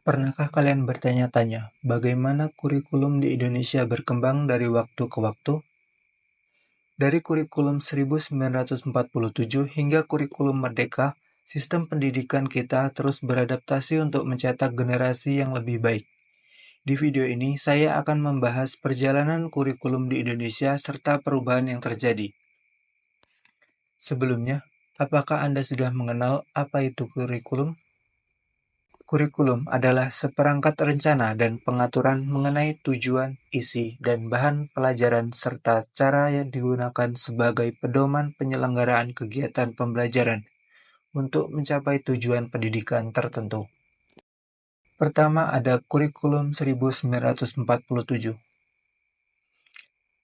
Pernahkah kalian bertanya-tanya bagaimana kurikulum di Indonesia berkembang dari waktu ke waktu? Dari kurikulum 1947 hingga kurikulum Merdeka, sistem pendidikan kita terus beradaptasi untuk mencetak generasi yang lebih baik. Di video ini, saya akan membahas perjalanan kurikulum di Indonesia serta perubahan yang terjadi. Sebelumnya, apakah Anda sudah mengenal apa itu kurikulum? Kurikulum adalah seperangkat rencana dan pengaturan mengenai tujuan, isi, dan bahan pelajaran serta cara yang digunakan sebagai pedoman penyelenggaraan kegiatan pembelajaran untuk mencapai tujuan pendidikan tertentu. Pertama ada kurikulum 1947.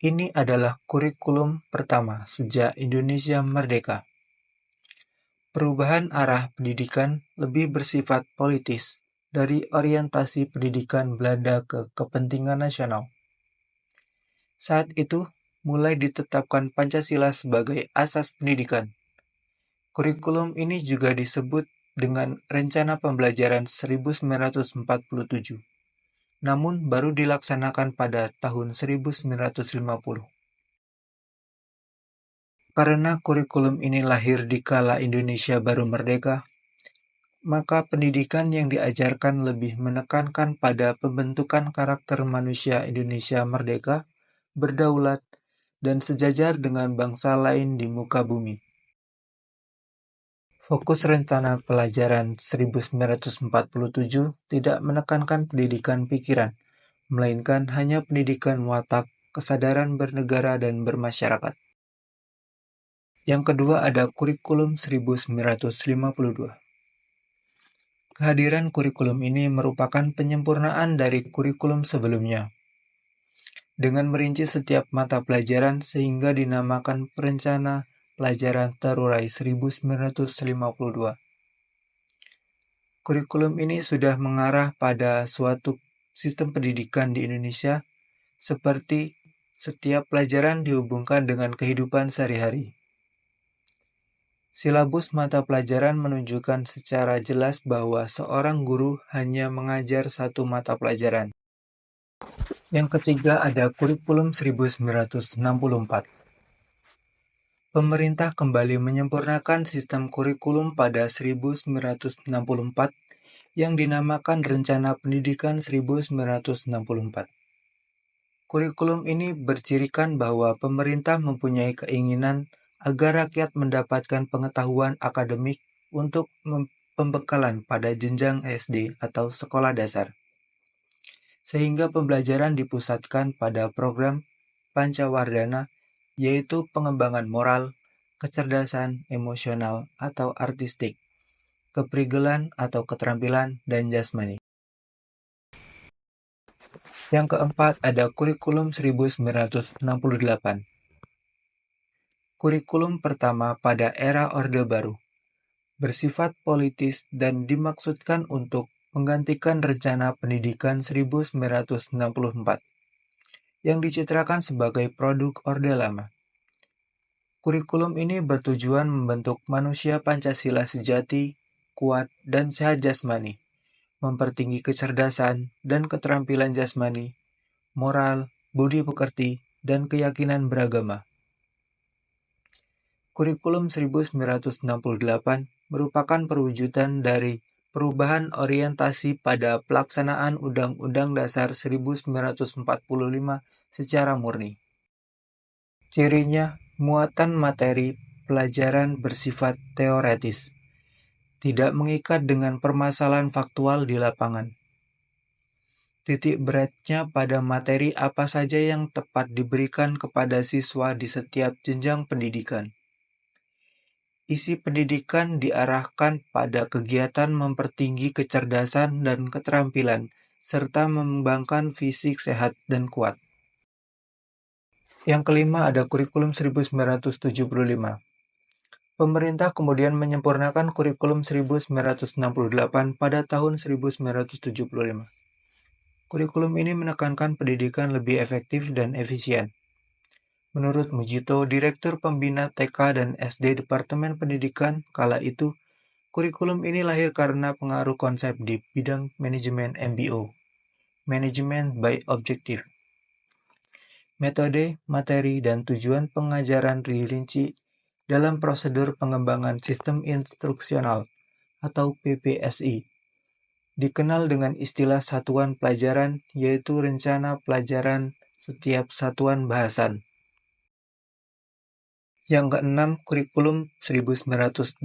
Ini adalah kurikulum pertama sejak Indonesia merdeka. Perubahan arah pendidikan lebih bersifat politis dari orientasi pendidikan Belanda ke kepentingan nasional. Saat itu, mulai ditetapkan Pancasila sebagai asas pendidikan. Kurikulum ini juga disebut dengan Rencana Pembelajaran 1947, namun baru dilaksanakan pada tahun 1950. Karena kurikulum ini lahir di kala Indonesia baru merdeka, maka pendidikan yang diajarkan lebih menekankan pada pembentukan karakter manusia Indonesia merdeka, berdaulat, dan sejajar dengan bangsa lain di muka bumi. Fokus Rencana Pelajaran 1947 tidak menekankan pendidikan pikiran, melainkan hanya pendidikan watak, kesadaran bernegara dan bermasyarakat. Yang kedua ada Kurikulum 1952. Kehadiran kurikulum ini merupakan penyempurnaan dari kurikulum sebelumnya, dengan merinci setiap mata pelajaran sehingga dinamakan Perencana Pelajaran Terurai 1952. Kurikulum ini sudah mengarah pada suatu sistem pendidikan di Indonesia seperti setiap pelajaran dihubungkan dengan kehidupan sehari-hari. Silabus mata pelajaran menunjukkan secara jelas bahwa seorang guru hanya mengajar satu mata pelajaran. Yang ketiga ada Kurikulum 1964. Pemerintah kembali menyempurnakan sistem kurikulum pada 1964 yang dinamakan Rencana Pendidikan 1964. Kurikulum ini bercirikan bahwa pemerintah mempunyai keinginan agar rakyat mendapatkan pengetahuan akademik untuk pembekalan pada jenjang SD atau sekolah dasar. Sehingga pembelajaran dipusatkan pada program Pancawardhana, yaitu pengembangan moral, kecerdasan emosional atau artistik, keprigelan atau keterampilan, dan jasmani. Yang keempat ada Kurikulum 1968. Kurikulum pertama pada era Orde Baru, bersifat politis dan dimaksudkan untuk menggantikan Rencana Pendidikan 1964, yang dicitrakan sebagai produk Orde Lama. Kurikulum ini bertujuan membentuk manusia Pancasila sejati, kuat, dan sehat jasmani, mempertinggi kecerdasan dan keterampilan jasmani, moral, budi pekerti, dan keyakinan beragama. Kurikulum 1968 merupakan perwujudan dari perubahan orientasi pada pelaksanaan Undang-Undang Dasar 1945 secara murni. Cirinya, muatan materi pelajaran bersifat teoretis, tidak mengikat dengan permasalahan faktual di lapangan. Titik beratnya pada materi apa saja yang tepat diberikan kepada siswa di setiap jenjang pendidikan. Isi pendidikan diarahkan pada kegiatan mempertinggi kecerdasan dan keterampilan, serta mengembangkan fisik sehat dan kuat. Yang kelima ada Kurikulum 1975. Pemerintah kemudian menyempurnakan Kurikulum 1968 pada tahun 1975. Kurikulum ini menekankan pendidikan lebih efektif dan efisien. Menurut Mujito, Direktur Pembina TK dan SD Departemen Pendidikan kala itu, Kurikulum ini lahir karena pengaruh konsep di bidang manajemen MBO, Management by Objective. Metode, materi, dan tujuan pengajaran dirinci dalam prosedur pengembangan sistem instruksional atau PPSI. Dikenal dengan istilah satuan pelajaran, yaitu rencana pelajaran setiap satuan bahasan. Yang keenam, Kurikulum 1984.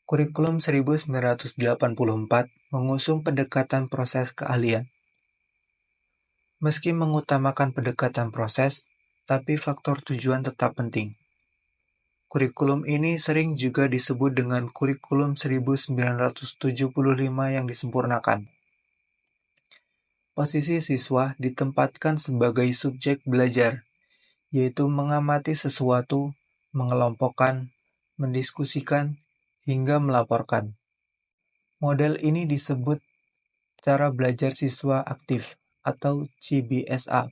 Kurikulum 1984 mengusung pendekatan proses keahlian. Meski mengutamakan pendekatan proses, tapi faktor tujuan tetap penting. Kurikulum ini sering juga disebut dengan Kurikulum 1975 yang disempurnakan. Posisi siswa ditempatkan sebagai subjek belajar, yaitu mengamati sesuatu, mengelompokkan, mendiskusikan, hingga melaporkan. Model ini disebut cara belajar siswa aktif atau CBSA.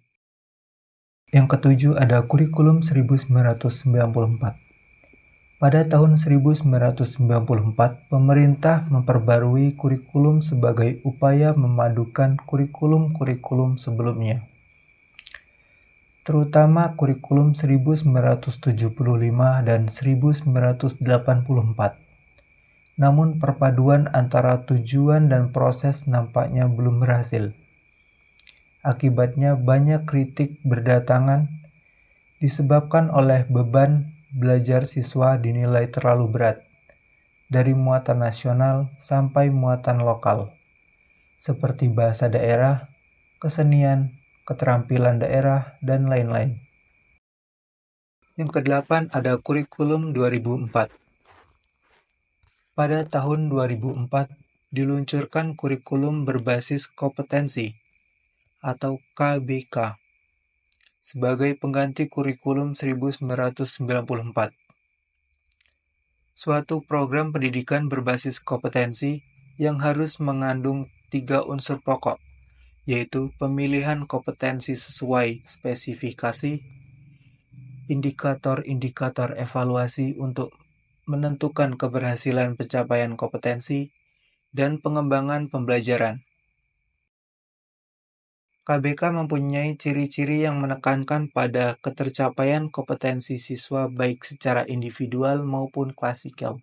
Yang ketujuh ada Kurikulum 1994. Pada tahun 1994, pemerintah memperbarui kurikulum sebagai upaya memadukan kurikulum-kurikulum sebelumnya, terutama kurikulum 1975 dan 1984. Namun perpaduan antara tujuan dan proses nampaknya belum berhasil. Akibatnya banyak kritik berdatangan disebabkan oleh beban belajar siswa dinilai terlalu berat, dari muatan nasional sampai muatan lokal, seperti bahasa daerah, kesenian, keterampilan daerah, dan lain-lain. Yang kedelapan ada Kurikulum 2004. Pada tahun 2004, diluncurkan kurikulum berbasis kompetensi atau KBK sebagai pengganti kurikulum 1994. Suatu program pendidikan berbasis kompetensi yang harus mengandung 3 unsur pokok, yaitu pemilihan kompetensi sesuai spesifikasi, indikator-indikator evaluasi untuk menentukan keberhasilan pencapaian kompetensi, dan pengembangan pembelajaran. KBK mempunyai ciri-ciri yang menekankan pada ketercapaian kompetensi siswa baik secara individual maupun klasikal.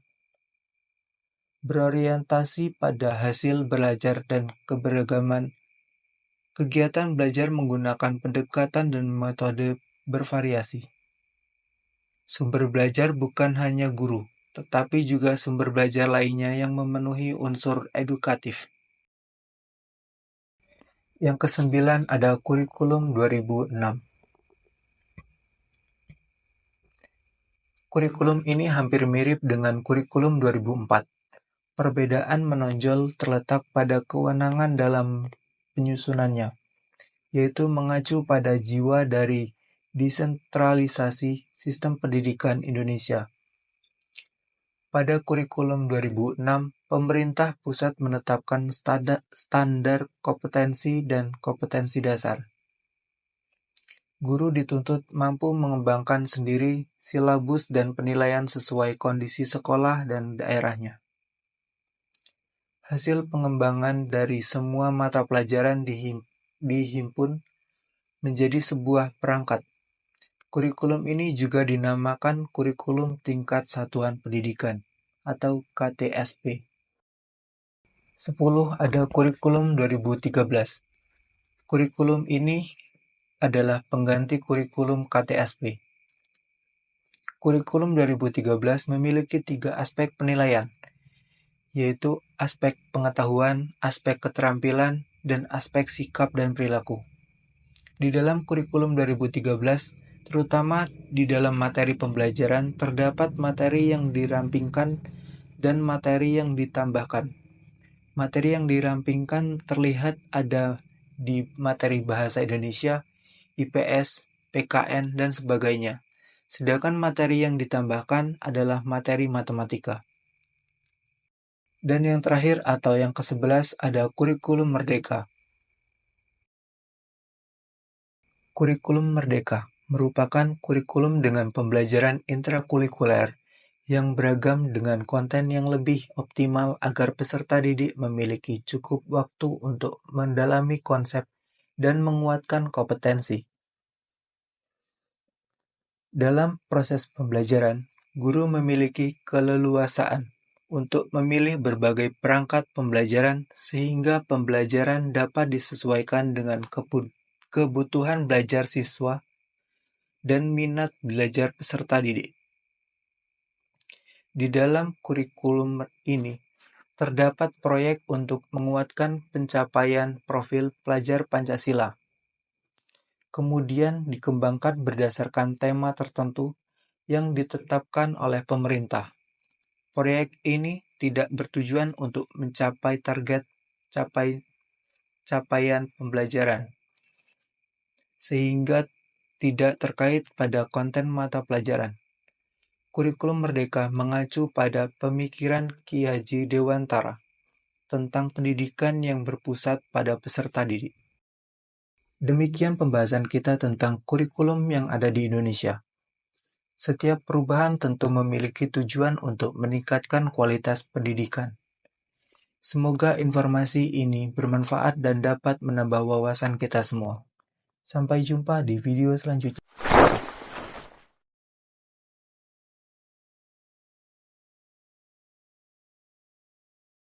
Berorientasi pada hasil belajar dan keberagaman. Kegiatan belajar menggunakan pendekatan dan metode bervariasi. Sumber belajar bukan hanya guru, tetapi juga sumber belajar lainnya yang memenuhi unsur edukatif. Yang kesembilan ada Kurikulum 2006. Kurikulum ini hampir mirip dengan Kurikulum 2004. Perbedaan menonjol terletak pada kewenangan dalam penyusunannya, yaitu mengacu pada jiwa dari desentralisasi sistem pendidikan Indonesia. Pada Kurikulum 2006, pemerintah pusat menetapkan standar kompetensi dan kompetensi dasar. Guru dituntut mampu mengembangkan sendiri silabus dan penilaian sesuai kondisi sekolah dan daerahnya. Hasil pengembangan dari semua mata pelajaran dihimpun menjadi sebuah perangkat. Kurikulum ini juga dinamakan Kurikulum Tingkat Satuan Pendidikan atau KTSP. 10 ada Kurikulum 2013. Kurikulum ini adalah pengganti kurikulum KTSP. Kurikulum 2013 memiliki 3 aspek penilaian, yaitu aspek pengetahuan, aspek keterampilan, dan aspek sikap dan perilaku. Di dalam kurikulum 2013, terutama di dalam materi pembelajaran, terdapat materi yang dirampingkan dan materi yang ditambahkan. Materi yang dirampingkan terlihat ada di materi bahasa Indonesia, IPS, PKN, dan sebagainya. Sedangkan materi yang ditambahkan adalah materi matematika. Dan yang terakhir atau yang ke-11 ada Kurikulum Merdeka. Kurikulum Merdeka merupakan kurikulum dengan pembelajaran intrakurikuler yang beragam dengan konten yang lebih optimal agar peserta didik memiliki cukup waktu untuk mendalami konsep dan menguatkan kompetensi. Dalam proses pembelajaran, guru memiliki keleluasaan untuk memilih berbagai perangkat pembelajaran sehingga pembelajaran dapat disesuaikan dengan kebutuhan belajar siswa dan minat belajar peserta didik. Di dalam kurikulum ini, terdapat proyek untuk menguatkan pencapaian profil pelajar Pancasila. Kemudian dikembangkan berdasarkan tema tertentu yang ditetapkan oleh pemerintah. Proyek ini tidak bertujuan untuk mencapai target capaian pembelajaran, sehingga tidak terkait pada konten mata pelajaran. Kurikulum Merdeka mengacu pada pemikiran Ki Haji Dewantara tentang pendidikan yang berpusat pada peserta didik. Demikian pembahasan kita tentang kurikulum yang ada di Indonesia. Setiap perubahan tentu memiliki tujuan untuk meningkatkan kualitas pendidikan. Semoga informasi ini bermanfaat dan dapat menambah wawasan kita semua. Sampai jumpa di video selanjutnya.